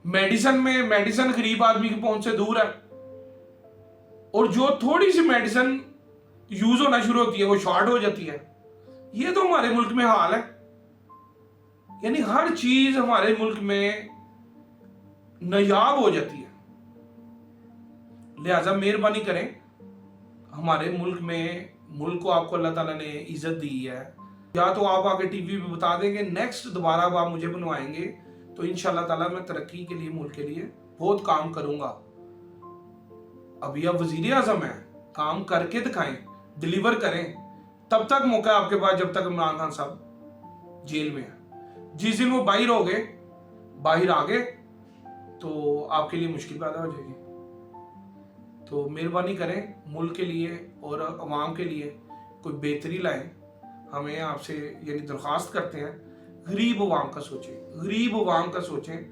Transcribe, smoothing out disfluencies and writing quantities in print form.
Medicine गरीब आदमी की पहुंच से दूर है, और जो थोड़ी सी मेडिसिन यूज होना शुरू होती है वो शॉर्ट हो जाती है। ये तो हमारे मुल्क में हाल है। यानी हर चीज हमारे मुल्क में नायाब हो जाती है। लिहाजा मेहरबानी करें, हमारे मुल्क में, मुल्क को आपको अल्लाह ताला ने इज्जत दी है, या तो आप आके टीवी पे बता देंगे नेक्स्ट दोबारा आप मुझे बनवाएंगे तो इंशाल्लाह ताला मैं तरक्की के लिए, मुल्क के लिए बहुत काम करूंगा। अभी आप वजीर आजम है, काम करके दिखाएं, डिलीवर करें। तब तक मौका है आपके पास जब तक इमरान खान साहब जेल में है। जिस दिन वो बाहर आ गए तो आपके लिए मुश्किल पैदा हो जाएगी। तो मेहरबानी करें, मुल्क के लिए और अवाम के लिए कोई बेहतरी लाएं। हमें आपसे यानी दरख्वास्त करते हैं, गरीब अवाम का सोचें, गरीब अवाम का सोचें।